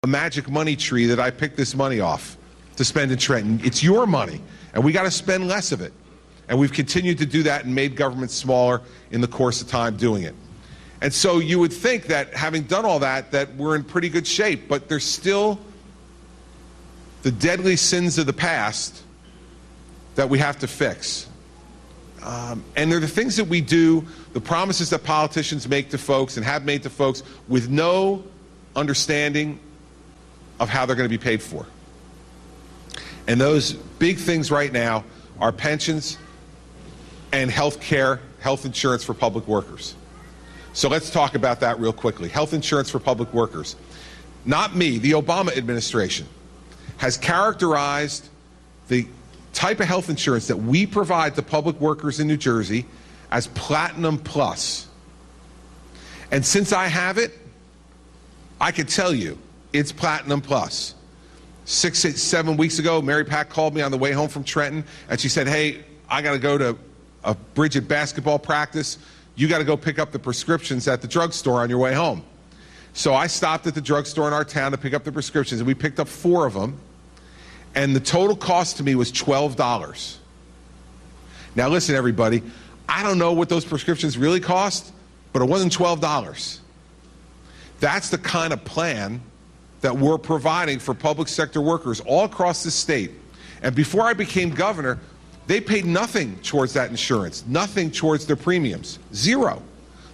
magic money tree that I picked this money off to spend in Trenton. It's your money, and we got to spend less of it. And we've continued to do that and made government smaller in the course of time doing it. And so you would think that having done all that, that we're in pretty good shape, but there's still the deadly sins of the past that we have to fix. And they're the things that we do, the promises that politicians make to folks and have made to folks with no understanding of how they're going to be paid for. And those big things right now are pensions and health care, health insurance for public workers. So let's talk about that real quickly. Health insurance for public workers. Not me, the Obama administration has characterized the type of health insurance that we provide to public workers in New Jersey as Platinum Plus. And since I have it, I can tell you it's Platinum Plus. 7 weeks ago, Mary Pat called me on the way home from Trenton, and she said, hey, I got to go to a Bridget basketball practice. You got to go pick up the prescriptions at the drugstore on your way home. So I stopped at the drugstore in our town to pick up the prescriptions, and we picked up 4 of them. And the total cost to me was $12. Now listen, everybody, I don't know what those prescriptions really cost, but it wasn't $12. That's the kind of plan that we're providing for public sector workers all across the state. And before I became governor, they paid nothing towards that insurance, nothing towards their premiums, zero.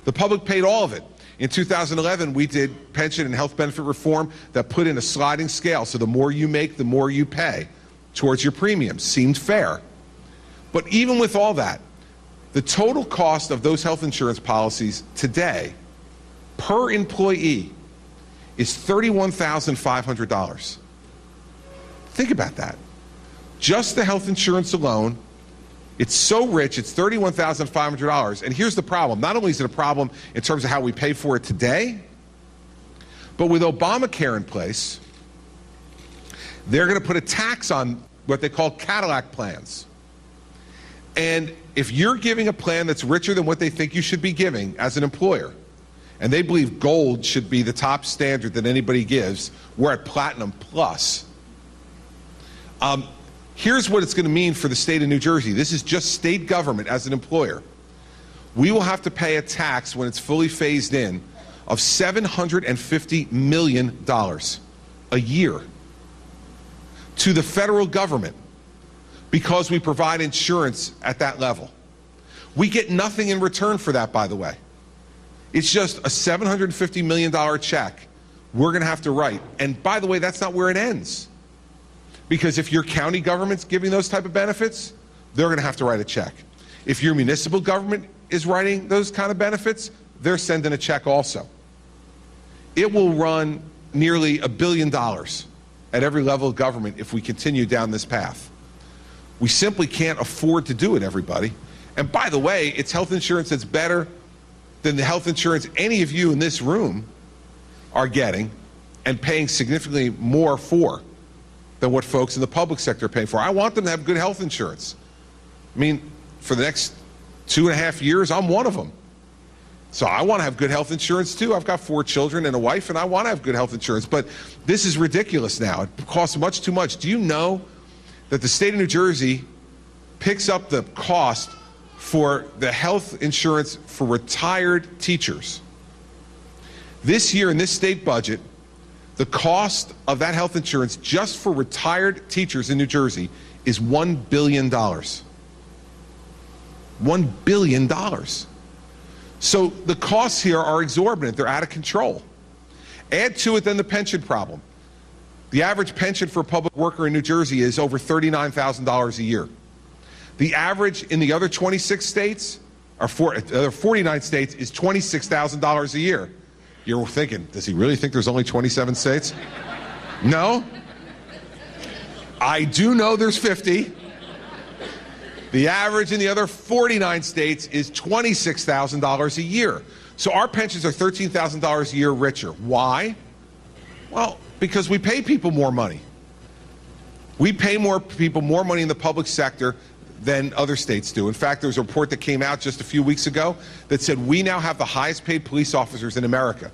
The public paid all of it. In 2011, we did pension and health benefit reform that put in a sliding scale, so the more you make, the more you pay towards your premiums. Seemed fair. But even with all that, the total cost of those health insurance policies today per employee is $31,500. Think about that. Just the health insurance alone, it's so rich, it's $31,500. And here's the problem. Not only is it a problem in terms of how we pay for it today, but with Obamacare in place, they're going to put a tax on what they call Cadillac plans. And if you're giving a plan that's richer than what they think you should be giving as an employer, and they believe gold should be the top standard that anybody gives, we're at Platinum Plus. Here's what it's going to mean for the state of New Jersey. This is just state government as an employer. We will have to pay a tax when it's fully phased in of $750 million a year to the federal government because we provide insurance at that level. We get nothing in return for that, by the way. It's just a $750 million check we're going to have to write. And by the way, that's not where it ends. Because if your county government's giving those type of benefits, they're going to have to write a check. If your municipal government is writing those kind of benefits, they're sending a check also. It will run nearly $1 billion at every level of government if we continue down this path. We simply can't afford to do it, everybody. And by the way, it's health insurance that's better than the health insurance any of you in this room are getting and paying significantly more for than what folks in the public sector are paying for. I want them to have good health insurance. I mean, for the next 2.5 years, I'm one of them. So I want to have good health insurance too. I've got 4 children and a wife, and I want to have good health insurance. But this is ridiculous now. It costs much too much. Do you know that the state of New Jersey picks up the cost for the health insurance for retired teachers? This year in this state budget, the cost of that health insurance just for retired teachers in New Jersey is $1 billion. $1 billion. So the costs here are exorbitant. They're out of control. Add to it then the pension problem. The average pension for a public worker in New Jersey is over $39,000 a year. The average in the other 26 states, or 49 states, is $26,000 a year. You're thinking, does he really think there's only 27 states? No. I do know there's 50. The average in the other 49 states is $26,000 a year. So our pensions are $13,000 a year richer. Why? Well, because we pay people more money. We pay more people more money in the public sector than other states do. In fact, there was a report that came out just a few weeks ago that said we now have the highest paid police officers in America.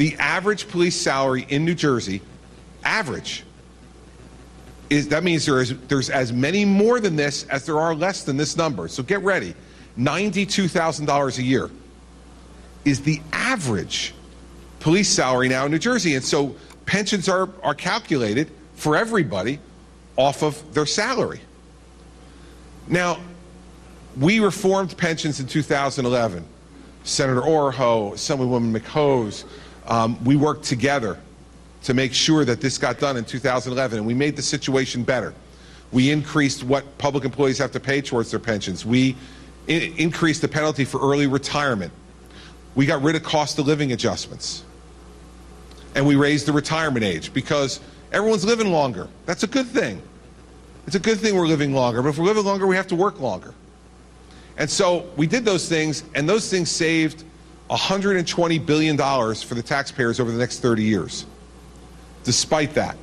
The average police salary in New Jersey, average, that means there's as many more than this as there are less than this number. So get ready. $92,000 a year is the average police salary now in New Jersey. And so pensions are calculated for everybody off of their salary. Now, we reformed pensions in 2011. Senator Orho, Assemblywoman McHose, we worked together to make sure that this got done in 2011, and we made the situation better. We increased what public employees have to pay towards their pensions. We increased the penalty for early retirement. We got rid of cost of living adjustments. And we raised the retirement age because everyone's living longer. That's a good thing. It's a good thing we're living longer, but if we're living longer, we have to work longer. And so we did those things, and those things saved $120 billion for the taxpayers over the next 30 years. Despite that,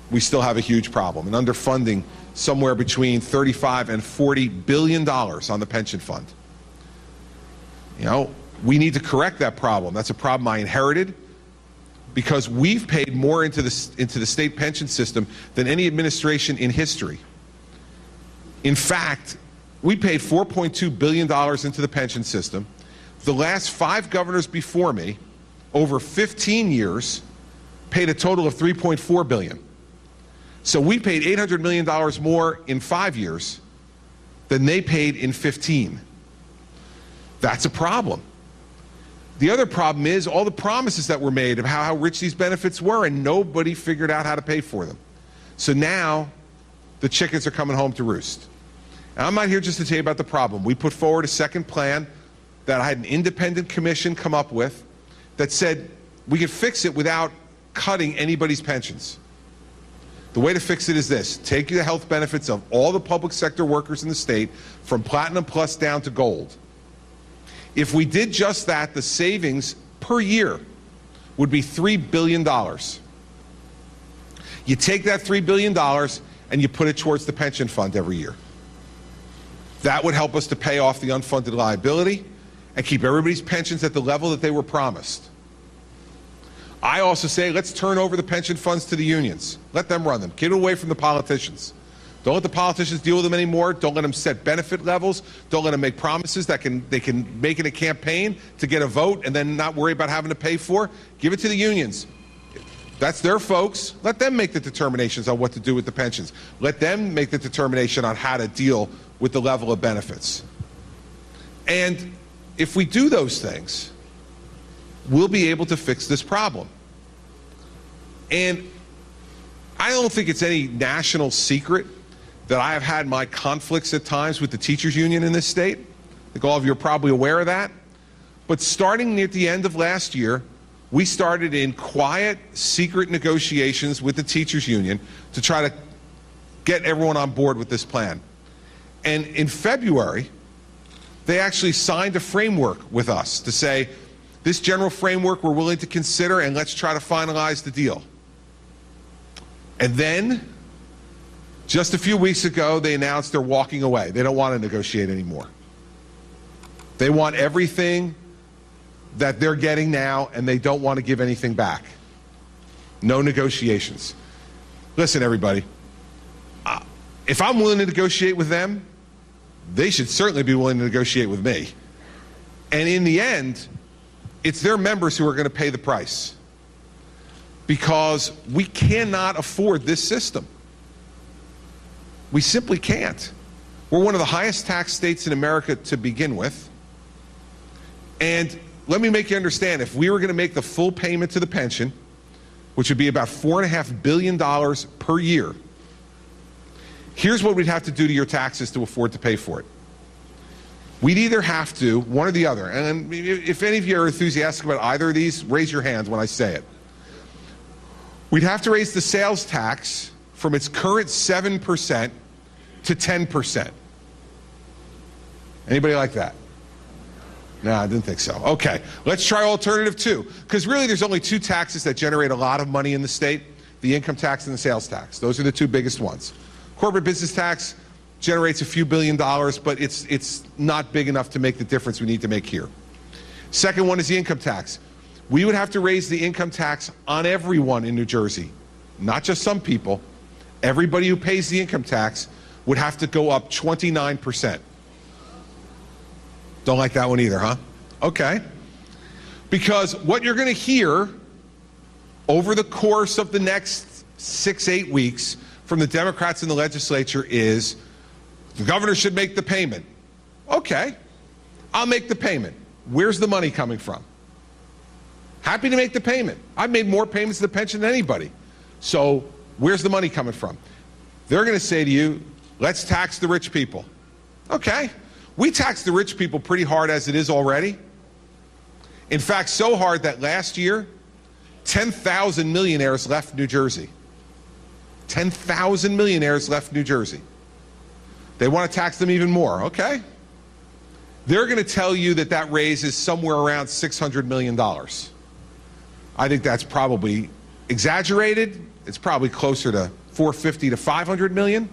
we still have a huge problem, and underfunding somewhere between $35 and $40 billion on the pension fund. You know, we need to correct that problem. That's a problem I inherited because we've paid more into the state pension system than any administration in history. In fact, we paid $4.2 billion into the pension system. The last 5 governors before me, over 15 years, paid a total of $3.4 billion. So we paid $800 million more in 5 years than they paid in 15. That's a problem. The other problem is all the promises that were made of how rich these benefits were, and nobody figured out how to pay for them. So now the chickens are coming home to roost. And I'm not here just to tell you about the problem. We put forward a second plan that I had an independent commission come up with that said we could fix it without cutting anybody's pensions. The way to fix it is this: take the health benefits of all the public sector workers in the state from Platinum Plus down to Gold. If we did just that, the savings per year would be $3 billion. You take that $3 billion and you put it towards the pension fund every year. That would help us to pay off the unfunded liability and keep everybody's pensions at the level that they were promised. I also say let's turn over the pension funds to the unions. Let them run them. Get away from the politicians. Don't let the politicians deal with them anymore. Don't let them set benefit levels. Don't let them make promises that they can make in a campaign to get a vote and then not worry about having to pay for. Give it to the unions. That's their folks. Let them make the determinations on what to do with the pensions. Let them make the determination on how to deal with the level of benefits. And if we do those things, we'll be able to fix this problem. And I don't think it's any national secret that I have had my conflicts at times with the teachers union in this state. I think all of you are probably aware of that. But starting near the end of last year, we started in quiet, secret negotiations with the teachers union to try to get everyone on board with this plan. And in February, they actually signed a framework with us to say, this general framework we're willing to consider, and let's try to finalize the deal. And then, just a few weeks ago, they announced they're walking away. They don't want to negotiate anymore. They want everything that they're getting now, and they don't want to give anything back. No negotiations. Listen, everybody, if I'm willing to negotiate with them, they should certainly be willing to negotiate with me. And in the end, it's their members who are going to pay the price, because we cannot afford this system. We simply can't. We're one of the highest tax states in America to begin with. And let me make you understand, if we were going to make the full payment to the pension, which would be about $4.5 billion per year, here's what we'd have to do to your taxes to afford to pay for it. We'd either have to, one or the other, and if any of you are enthusiastic about either of these, raise your hands when I say it. We'd have to raise the sales tax from its current 7% to 10%. Anybody like that? No, I didn't think so. Okay, let's try alternative 2, because really there's only 2 taxes that generate a lot of money in the state: the income tax and the sales tax. Those are the 2 biggest ones. Corporate business tax generates a few $billion, but it's not big enough to make the difference we need to make here. Second one is the income tax. we would have to raise the income tax on everyone in New Jersey, not just some people. Everybody who pays the income tax would have to go up 29%. Don't like that one either, huh? Okay. Because what you're going to hear over the course of the next 6-8 weeks from the Democrats in the legislature is the governor should make the payment. Okay, I'll make the payment. Where's the money coming from? Happy to make the payment. I've made more payments to the pension than anybody. So where's the money coming from? They're going to say to you, let's tax the rich people. Okay, we tax the rich people pretty hard as it is already. In fact, so hard that last year, 10,000 millionaires left New Jersey. 10,000 millionaires left New Jersey. They want to tax them even more. Okay. They're going to tell you that that raise is somewhere around $600 million. I think that's probably exaggerated. It's probably closer to 450 to 500 million.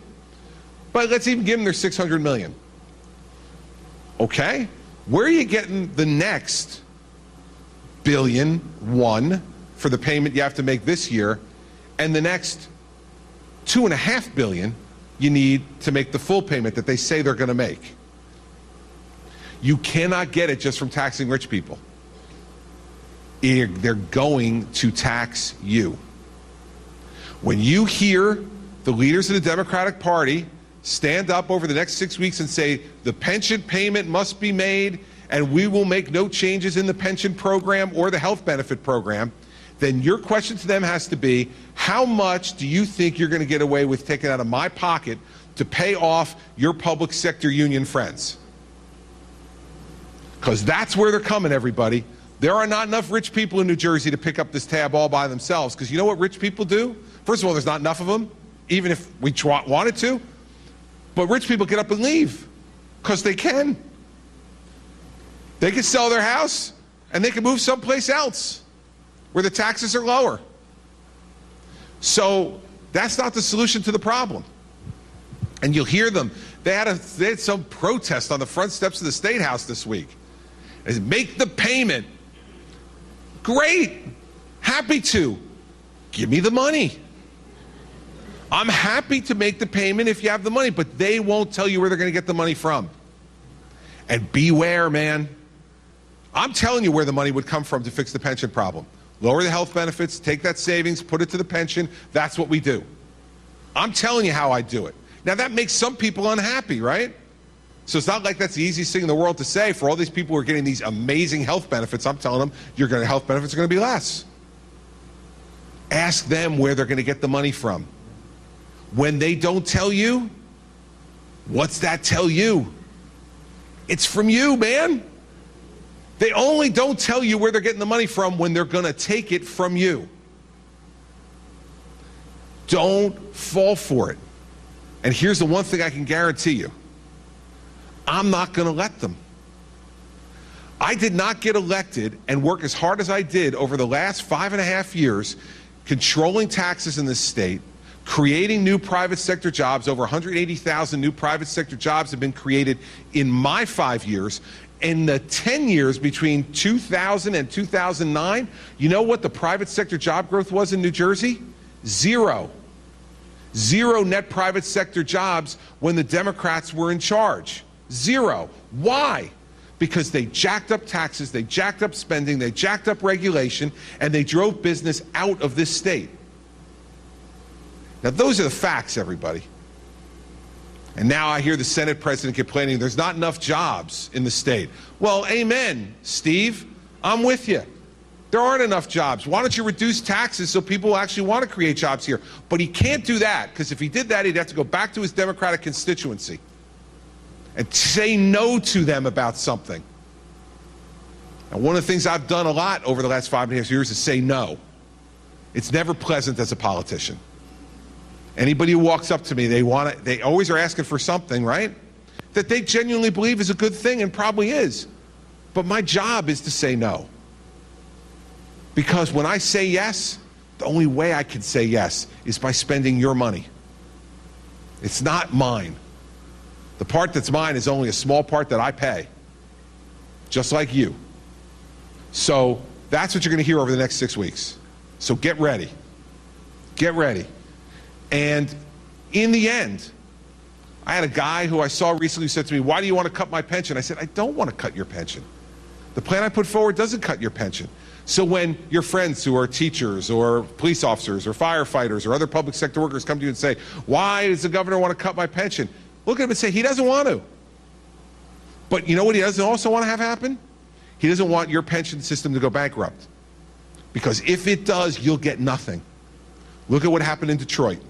But let's even give them their 600 million. Okay. Where are you getting the next $1 billion for the payment you have to make this year, and the next $2.5 billion you need to make the full payment that they say they're going to make? You cannot get it just from taxing rich people. They're going to tax you. When you hear the leaders of the Democratic Party stand up over the next 6 weeks and say the pension payment must be made and we will make no changes in the pension program or the health benefit program, then your question to them has to be, how much do you think you're going to get away with taking out of my pocket to pay off your public sector union friends? Because that's where they're coming, everybody. There are not enough rich people in New Jersey to pick up this tab all by themselves. Because you know what rich people do? First of all, there's not enough of them, even if we wanted to. But rich people get up and leave because they can. They can sell their house and they can move someplace else where the taxes are lower. So that's not the solution to the problem. And you'll hear them. They had some protest on the front steps of the State House this week. They said, make the payment. Great. Happy to. Give me the money. I'm happy to make the payment if you have the money, but they won't tell you where they're going to get the money from. And beware, man. I'm telling you where the money would come from to fix the pension problem. Lower the health benefits, take that savings, put it to the pension. That's what we do. I'm telling you how I do it. Now, that makes some people unhappy, right? So it's not like that's the easiest thing in the world to say. For all these people who are getting these amazing health benefits, I'm telling them your health benefits are going to be less. Ask them where they're going to get the money from. When they don't tell you, what's that tell you? It's from you, man. They only don't tell you where they're getting the money from when they're going to take it from you. Don't fall for it. And here's the one thing I can guarantee you. I'm not going to let them. I did not get elected and work as hard as I did over the last 5.5 years controlling taxes in this state, creating new private sector jobs. Over 180,000 new private sector jobs have been created in my 5 years. In the 10 years between 2000 and 2009, you know what the private sector job growth was in New Jersey? Zero. Zero net private sector jobs when the Democrats were in charge. Zero. Why? Because they jacked up taxes, they jacked up spending, they jacked up regulation, and they drove business out of this state. Now, those are the facts, everybody. And now I hear the Senate president complaining there's not enough jobs in the state. Well, amen, Steve. I'm with you. There aren't enough jobs. Why don't you reduce taxes so people actually want to create jobs here? But he can't do that, because if he did that, he'd have to go back to his Democratic constituency and say no to them about something. And one of the things I've done a lot over the last 5.5 years is say no. It's never pleasant as a politician. Anybody who walks up to me, they always are asking for something, right? That they genuinely believe is a good thing, and probably is. But my job is to say no. Because when I say yes, the only way I can say yes is by spending your money. It's not mine. The part that's mine is only a small part that I pay, just like you. So That's what you're going to hear over the next 6 weeks. So get ready. Get ready. And in the end, I had a guy who I saw recently who said to me, why do you want to cut my pension? I said, I don't want to cut your pension. The plan I put forward doesn't cut your pension. So when your friends who are teachers or police officers or firefighters or other public sector workers come to you and say, why does the governor want to cut my pension? Look at him and say, he doesn't want to. But you know what he doesn't also want to have happen? He doesn't want your pension system to go bankrupt. Because if it does, you'll get nothing. Look at what happened in Detroit.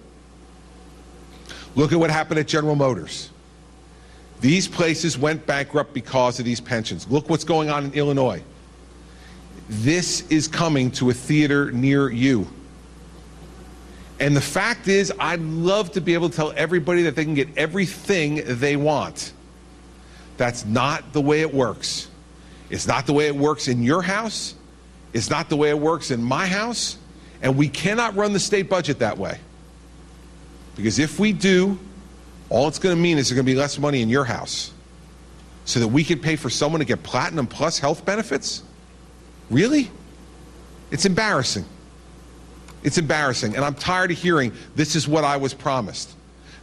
Look at what happened at General Motors. These places went bankrupt because of these pensions. Look what's going on in Illinois. This is coming to a theater near you. And the fact is, I'd love to be able to tell everybody that they can get everything they want. That's not the way it works. It's not the way it works in your house. It's not the way it works in my house. And we cannot run the state budget that way. Because if we do, all it's going to mean is there's going to be less money in your house. So that we can pay for someone to get Platinum Plus health benefits? Really? It's embarrassing. It's embarrassing. And I'm tired of hearing this is what I was promised.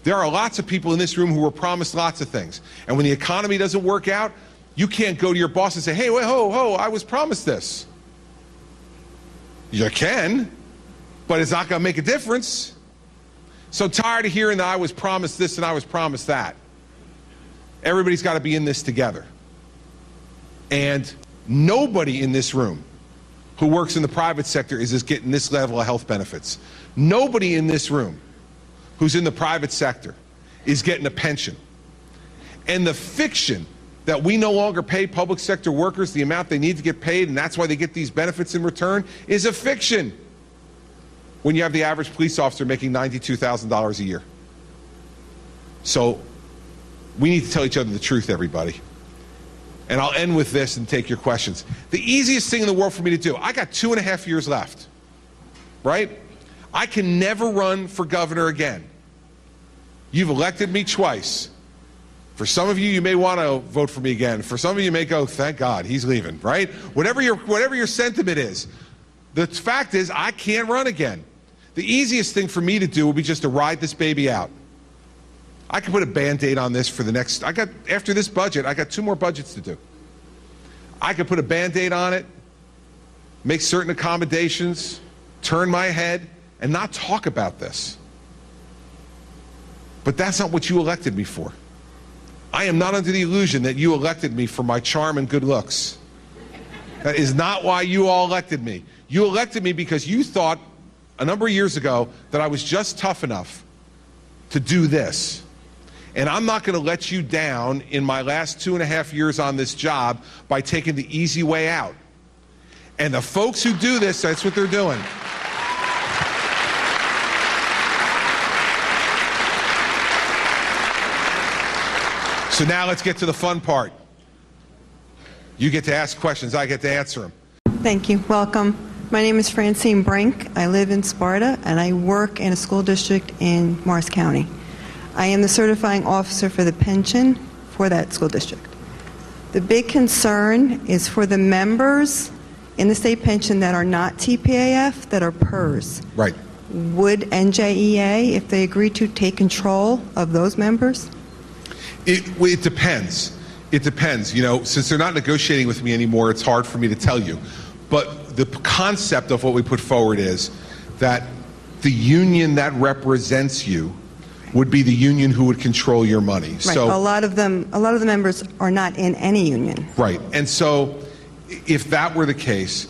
There are lots of people in this room who were promised lots of things. And when the economy doesn't work out, you can't go to your boss and say, hey, wait, ho, I was promised this. You can, but it's not going to make a difference. So tired of hearing that I was promised this and I was promised that. Everybody's got to be in this together. And nobody in this room who works in the private sector is just getting this level of health benefits. Nobody in this room who's in the private sector is getting a pension. And the fiction that we no longer pay public sector workers the amount they need to get paid, and that's why they get these benefits in return, is a fiction when you have the average police officer making $92,000 a year. So we need to tell each other the truth, everybody. And I'll end with this and take your questions. The easiest thing in the world for me to do, I got 2.5 years left, right? I can never run for governor again. You've elected me twice. For some of you, you may want to vote for me again. For some of you, you may go, thank God, he's leaving, right? Whatever your sentiment is, the fact is, I can't run again. The easiest thing for me to do would be just to ride this baby out. I can put a Band-Aid on this for the next, after this budget, I got 2 more budgets to do. I could put a Band-Aid on it, make certain accommodations, turn my head, and not talk about this. But that's not what you elected me for. I am not under the illusion that you elected me for my charm and good looks. That is not why you all elected me. You elected me because you thought a number of years ago that I was just tough enough to do this. And I'm not going to let you down in my last 2.5 years on this job by taking the easy way out. And the folks who do this, that's what they're doing. So now let's get to the fun part. You get to ask questions, I get to answer them. Thank you. Welcome. My name is Francine Brink. I live in Sparta, and I work in a school district in Morris County. I am the certifying officer for the pension for that school district. The big concern is for the members in the state pension that are not TPAF, that are PERS. Right. Would NJEA, if they agree to, take control of those members? It depends. It depends. You know, since they're not negotiating with me anymore, it's hard for me to tell you. But the concept of what we put forward is that the union that represents you would be the union who would control your money. Right. So a lot of the members are not in any union. Right. And so if that were the case,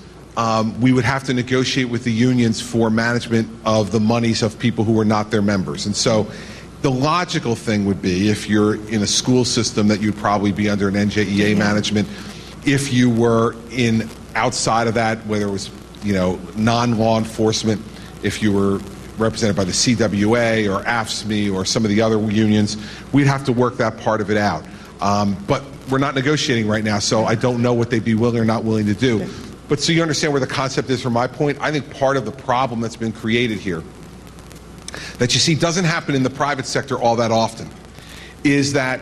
we would have to negotiate with the unions for management of the monies of people who are not their members. And so the logical thing would be, if you're in a school system, that you'd probably be under an NJEA management. If you were in outside of that, whether it was, you know, non-law enforcement, if you were represented by the CWA or AFSCME or some of the other unions, we'd have to work that part of it out. But we're not negotiating right now, so I don't know what they'd be willing or not willing to do. But so you understand where the concept is from my point, I think part of the problem that's been created here, that you see doesn't happen in the private sector all that often, is that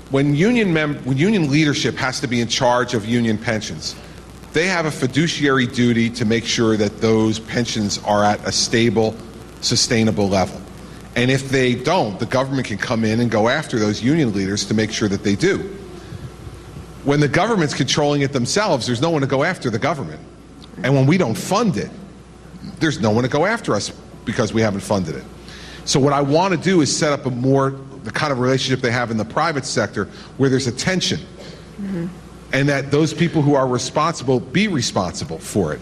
when union leadership has to be in charge of union pensions, they have a fiduciary duty to make sure that those pensions are at a stable, sustainable level. And if they don't, the government can come in and go after those union leaders to make sure that they do. When the government's controlling it themselves, there's no one to go after the government. And when we don't fund it, there's no one to go after us because we haven't funded it. So what I want to do is set up the kind of relationship they have in the private sector where there's a tension. And that those people who are responsible be responsible for it.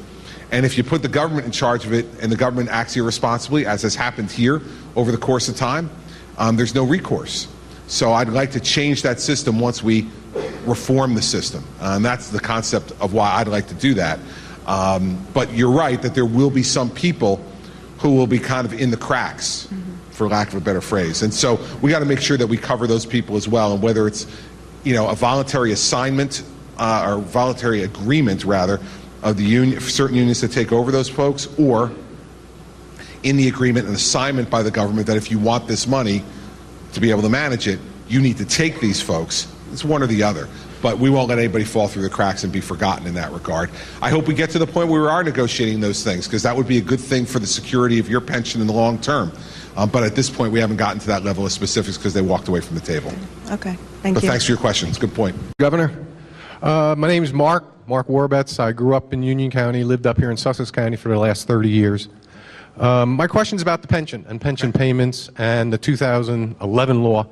And if you put the government in charge of it and the government acts irresponsibly, as has happened here over the course of time, there's no recourse. So I'd like to change that system once we reform the system. And that's the concept of why I'd like to do that. But you're right that there will be some people who will be kind of in the cracks, for lack of a better phrase. And so we got to make sure that we cover those people as well. And whether it's, a voluntary assignment or voluntary agreement, rather, of the union, certain unions to take over those folks, or in the agreement an assignment by the government that if you want this money to be able to manage it, you need to take these folks. It's one or the other. But we won't let anybody fall through the cracks and be forgotten in that regard. I hope we get to the point where we are negotiating those things, because that would be a good thing for the security of your pension in the long term. But at this point, we haven't gotten to that level of specifics because they walked away from the table. Okay, thank But you. thanks for your questions. Good point. Governor, my name is Mark Warbetz. I grew up in Union County, lived up here in Sussex County for the last 30 years. My question is about the pension and pension payments and the 2011 law.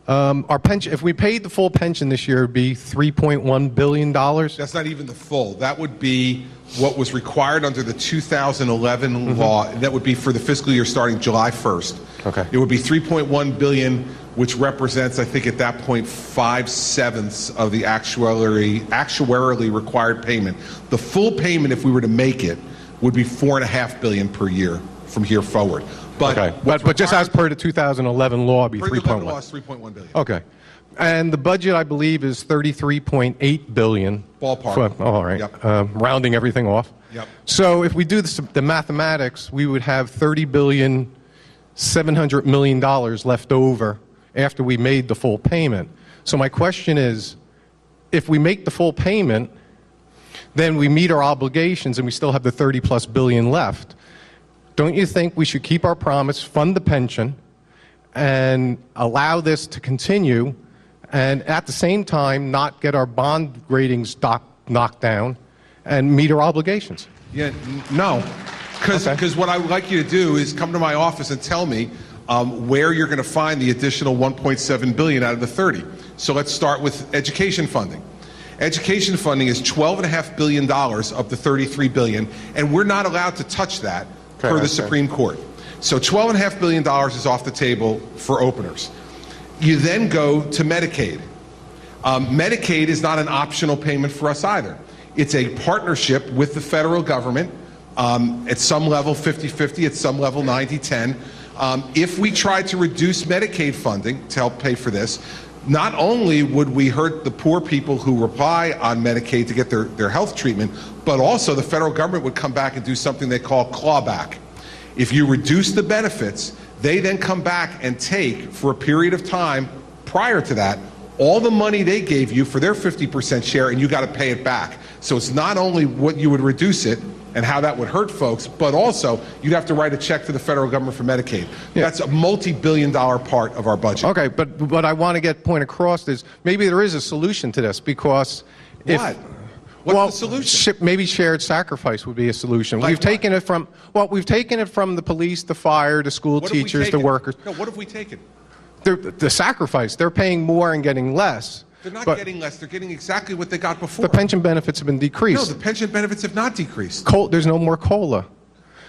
Our pension, if we paid the full pension this year, it would be $3.1 billion. That's not even the full. That would be what was required under the 2011 law. That would be for the fiscal year starting July 1st. Okay. It would be $3.1 billion, which represents, I think at that point, 5/7 of the actuarially required payment. The full payment, if we were to make it, would be $4.5 billion per year from here forward. But, Okay. But just as per the 2011 law, it'd be 3.1. Law is $3.1 billion. Okay. And the budget, I believe, is $33.8 billion. Ballpark. All right. Yep. Rounding everything off. Yep. So if we do the mathematics, we would have $30.7 billion left over after we made the full payment. So my question is, if we make the full payment, then we meet our obligations and we still have the $30+ billion left. Don't you think we should keep our promise, fund the pension, and allow this to continue, and at the same time not get our bond ratings knocked down and meet our obligations? Yeah, no. Because Okay. what I would like you to do is come to my office and tell me where you're going to find the additional $1.7 billion out of the 30. So let's start with education funding. Education funding is $12.5 billion of the $33 billion, and we're not allowed to touch that per the Supreme Court. So $12.5 billion is off the table for openers. You then go to Medicaid. Medicaid is not an optional payment for us either. It's a partnership with the federal government, at some level 50-50, at some level 90-10. If we try to reduce Medicaid funding to help pay for this, not only would we hurt the poor people who rely on Medicaid to get their health treatment, but also the federal government would come back and do something they call clawback. If you reduce the benefits, they then come back and take, for a period of time prior to that, all the money they gave you for their 50% share, and you got to pay it back. So it's not only what you would reduce it and how that would hurt folks, but also you'd have to write a check to the federal government for Medicaid. Yeah. That's a multi-billion-dollar part of our budget. Okay, but what I want to get point across is maybe there is a solution to this, because if... What? What's the solution? Maybe shared sacrifice would be a solution. Like we've taken it from the police, the fire, the school teachers, the workers. No, what have we taken? The sacrifice. They're paying more and getting less. They're not getting less. They're getting exactly what they got before. The pension benefits have been decreased. No, the pension benefits have not decreased. There's no more COLA.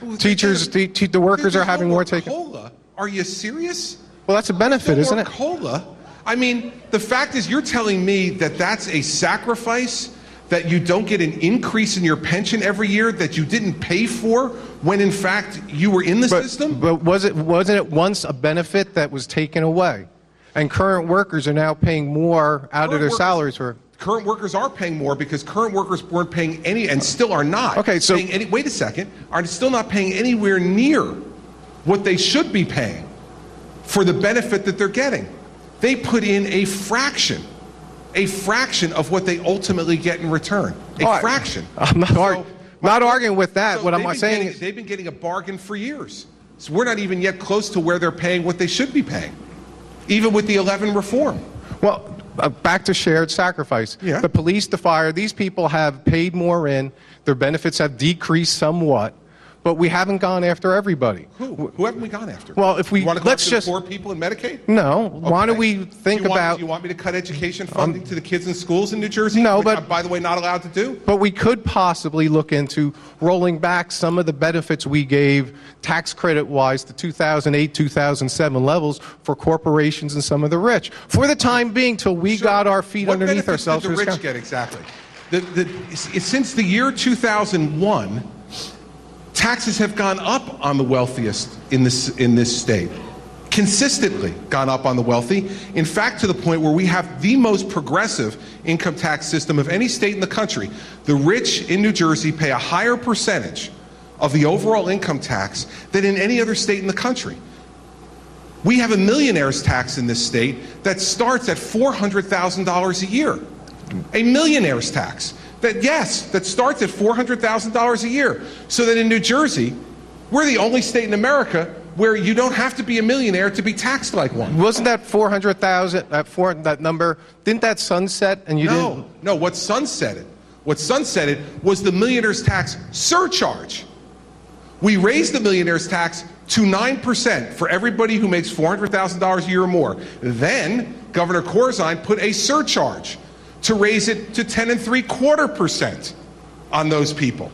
Well, Teachers, the workers are having more taken. COLA? Are you serious? Well, that's a benefit, isn't it? COLA? I mean, the fact is you're telling me that that's a sacrifice, that you don't get an increase in your pension every year that you didn't pay for when in fact you were in the system? But wasn't it once a benefit that was taken away? And current workers are now paying more out of their salaries for... Current workers are paying more because current workers weren't paying any, and still are not. Okay, so... wait a second, are still not paying anywhere near what they should be paying for the benefit that they're getting. They put in a fraction a fraction of what they ultimately get in return. A fraction. I'm not arguing with that. What I'm saying is they've been getting a bargain for years. So we're not even yet close to where they're paying what they should be paying, even with the 11 reform. Well, back to shared sacrifice. Yeah. The police, the fire, these people have paid more in. Their benefits have decreased somewhat, but we haven't gone after everybody. Who haven't we gone after? Well, if we you want to go let's after just the poor people in Medicaid. No. Okay. Why don't we think about? Do you want me to cut education funding to the kids in schools in New Jersey? No, which but I'm, by the way, not allowed to do. But we could possibly look into rolling back some of the benefits we gave tax credit-wise to 2008, 2007 levels for corporations and some of the rich for the time being till we got our feet underneath ourselves. What benefits did the rich get exactly? Since the year 2001, taxes have gone up on the wealthiest in this state. Consistently gone up on the wealthy. In fact, to the point where we have the most progressive income tax system of any state in the country. The rich in New Jersey pay a higher percentage of the overall income tax than in any other state in the country. We have a millionaire's tax in this state that starts at $400,000 a year. A millionaire's tax that starts at $400,000 a year. So that in New Jersey, we're the only state in America where you don't have to be a millionaire to be taxed like one. Wasn't that 400,000? That number didn't that sunset? And you didn't? No. What sunsetted was the millionaire's tax surcharge. We raised the millionaire's tax to 9% for everybody who makes $400,000 a year or more. Then Governor Corzine put a surcharge to raise it to 10.75% on those people.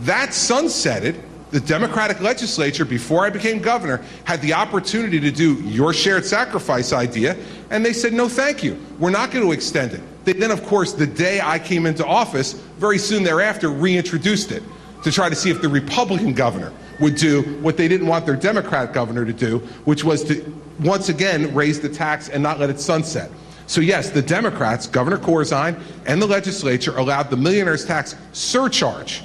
That sunsetted. The Democratic legislature, before I became governor, had the opportunity to do your shared sacrifice idea, and they said, no, thank you. We're not going to extend it. They then, of course, the day I came into office, very soon thereafter, reintroduced it to try to see if the Republican governor would do what they didn't want their Democratic governor to do, which was to once again raise the tax and not let it sunset. So yes, the Democrats, Governor Corzine, and the legislature allowed the millionaire's tax surcharge,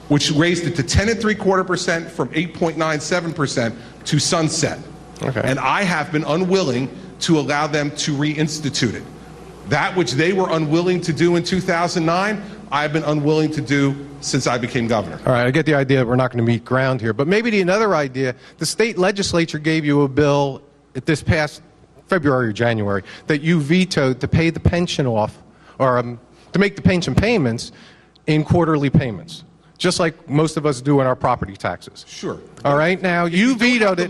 which raised it to 10.75% from 8.97% to sunset. Okay. And I have been unwilling to allow them to reinstitute it. That which they were unwilling to do in 2009, I've been unwilling to do since I became governor. All right, I get the idea that we're not going to meet ground here, but maybe another idea, the state legislature gave you a bill at this past February or January that you vetoed to pay the pension off, or to make the pension payments in quarterly payments, just like most of us do in our property taxes. Sure. All right, now you vetoed it.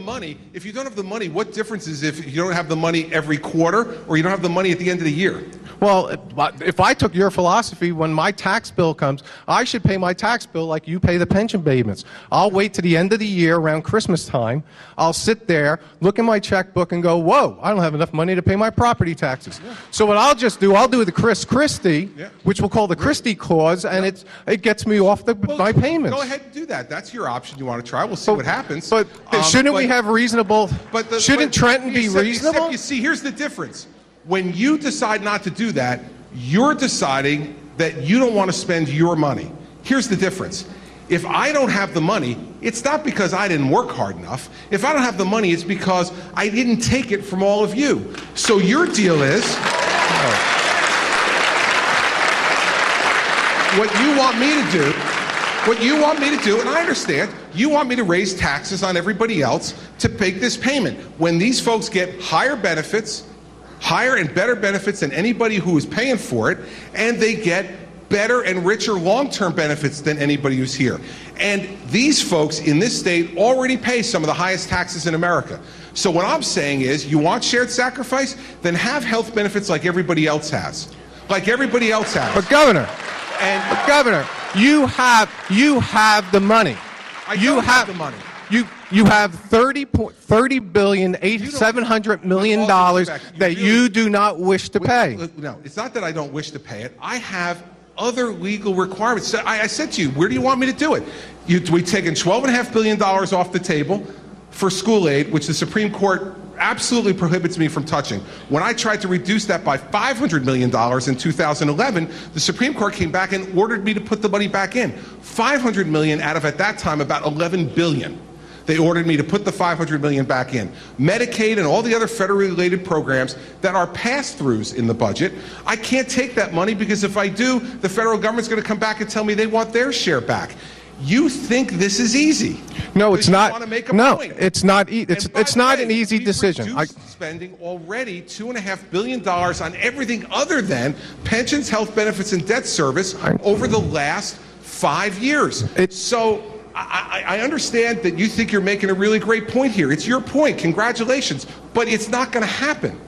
If you don't have the money, what difference is if you don't have the money every quarter or you don't have the money at the end of the year? Well, if I took your philosophy, when my tax bill comes, I should pay my tax bill like you pay the pension payments. I'll wait to the end of the year around Christmas time. I'll sit there, look in my checkbook and go, whoa, I don't have enough money to pay my property taxes. Yeah. So what I'll do the Christie, which we'll call the Christie clause, and it gets me off my payments. Go ahead and do that. That's your option you want to try. We'll see what happens. But shouldn't we have reasonable, shouldn't Trenton be reasonable? You see, here's the difference. When you decide not to do that, you're deciding that you don't want to spend your money. Here's the difference. If I don't have the money, it's not because I didn't work hard enough. If I don't have the money, it's because I didn't take it from all of you. So your deal is, what you want me to do, and I understand, you want me to raise taxes on everybody else to make this payment. When these folks get higher benefits, higher and better benefits than anybody who is paying for it, and they get better and richer long-term benefits than anybody who's here. And these folks in this state already pay some of the highest taxes in America. So what I'm saying is, you want shared sacrifice? Then have health benefits like everybody else has. Like everybody else has. But Governor, you have the money. I don't have the money. You have $30.7 billion that you do not wish to pay. No, it's not that I don't wish to pay it. I have other legal requirements. So I said to you, where do you want me to do it? We've taken $12.5 billion off the table for school aid, which the Supreme Court absolutely prohibits me from touching. When I tried to reduce that by $500 million in 2011, the Supreme Court came back and ordered me to put the money back in. $500 million out of, at that time, about $11 billion. They ordered me to put the $500 million back in. Medicaid and all the other federally related programs that are pass-throughs in the budget, I can't take that money because if I do, the federal government's going to come back and tell me they want their share back. You think this is easy? No, it's not. No, Point. It's not. It's not an easy decision. We've reduced spending already $2.5 billion on everything other than pensions, health benefits, and debt service over the last 5 years. So I understand that you think you're making a really great point here. It's your point. Congratulations. But it's not going to happen.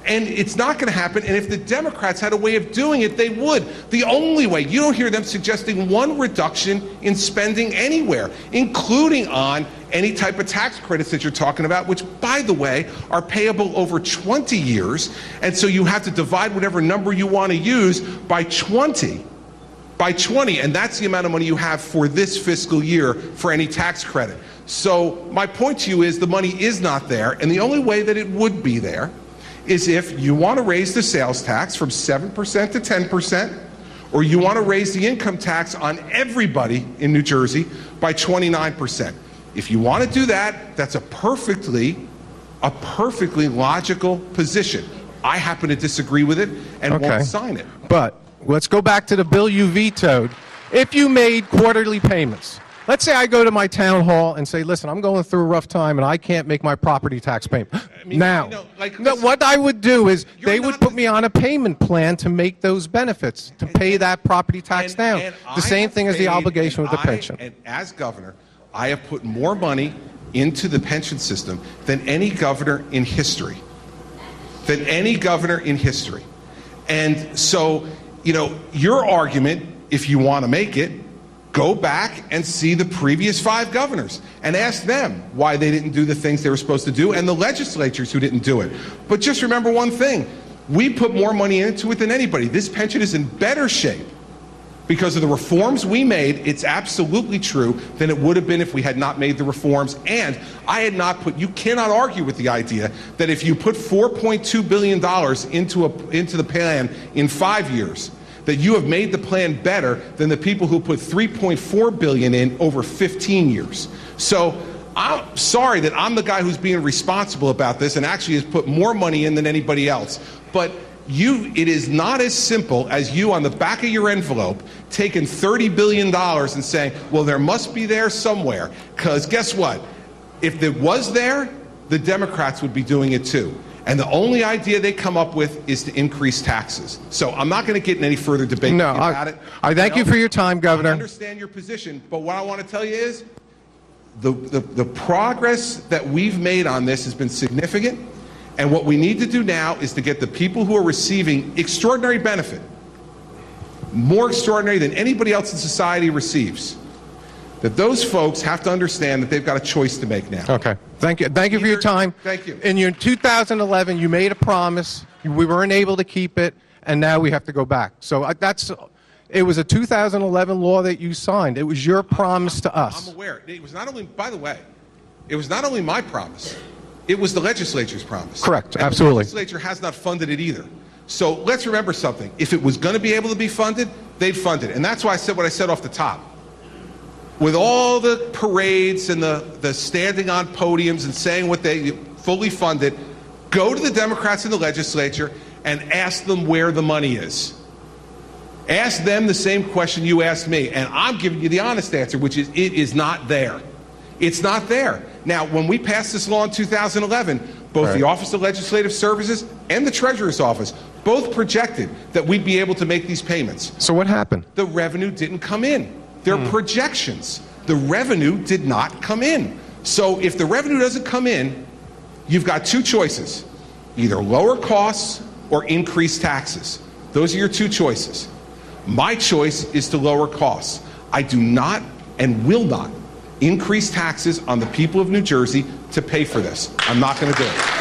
And it's not going to happen, and if the Democrats had a way of doing it, they would. The only way, you don't hear them suggesting one reduction in spending anywhere, including on any type of tax credits that you're talking about, which, by the way, are payable over 20 years, and so you have to divide whatever number you want to use by 20. And that's the amount of money you have for this fiscal year for any tax credit. So my point to you is the money is not there, and the only way that it would be there is if you want to raise the sales tax from 7% to 10%, or you want to raise the income tax on everybody in New Jersey by 29%. If you want to do that, that's a perfectly logical position. I happen to disagree with it and won't sign it. But let's go back to the bill you vetoed. If you made quarterly payments, let's say I go to my town hall and say, listen, I'm going through a rough time and I can't make my property tax payment. What I would do is they would put me on a payment plan to make those benefits, to pay that property tax down. The same thing as the obligation with the pension. And as governor, I have put more money into the pension system than any governor in history. And so, your argument, if you want to make it, go back and see the previous 5 governors and ask them why they didn't do the things they were supposed to do and the legislatures who didn't do it. But just remember one thing, we put more money into it than anybody. This pension is in better shape because of the reforms we made. It's absolutely true than it would have been if we had not made the reforms. And I had not put, you cannot argue with the idea that if you put $4.2 billion into the plan in 5 years, that you have made the plan better than the people who put $3.4 billion in over 15 years. So I'm sorry that I'm the guy who's being responsible about this and actually has put more money in than anybody else. But it is not as simple as you on the back of your envelope taking $30 billion and saying, well, there must be there somewhere. Because guess what? If it was there, the Democrats would be doing it too. And the only idea they come up with is to increase taxes. So I'm not going to get in any further debate about it. I thank you for your time, Governor. I understand your position, but what I want to tell you is the progress that we've made on this has been significant. And what we need to do now is to get the people who are receiving extraordinary benefit, more extraordinary than anybody else in society receives, that those folks have to understand that they've got a choice to make now. Okay. Thank you. Thank you for your time. Thank you. In 2011, you made a promise. We weren't able to keep it, and now we have to go back. So it was a 2011 law that you signed. It was your promise to us. I'm aware. It was not only, by the way, it was not only my promise. It was the legislature's promise. Correct. And absolutely. the legislature has not funded it either. So let's remember something. If it was going to be able to be funded, they'd fund it. And that's why I said what I said off the top. With all the parades and the standing on podiums and saying what they fully funded, go to the Democrats in the legislature and ask them where the money is. Ask them the same question you asked me, and I'm giving you the honest answer, which is it is not there. It's not there. Now, when we passed this law in 2011, both the Office of Legislative Services and the Treasurer's Office both projected that we'd be able to make these payments. So what happened? The revenue didn't come in. They're projections. The revenue did not come in. So if the revenue doesn't come in, you've got 2 choices. Either lower costs or increase taxes. Those are your 2 choices. My choice is to lower costs. I do not and will not increase taxes on the people of New Jersey to pay for this. I'm not going to do it.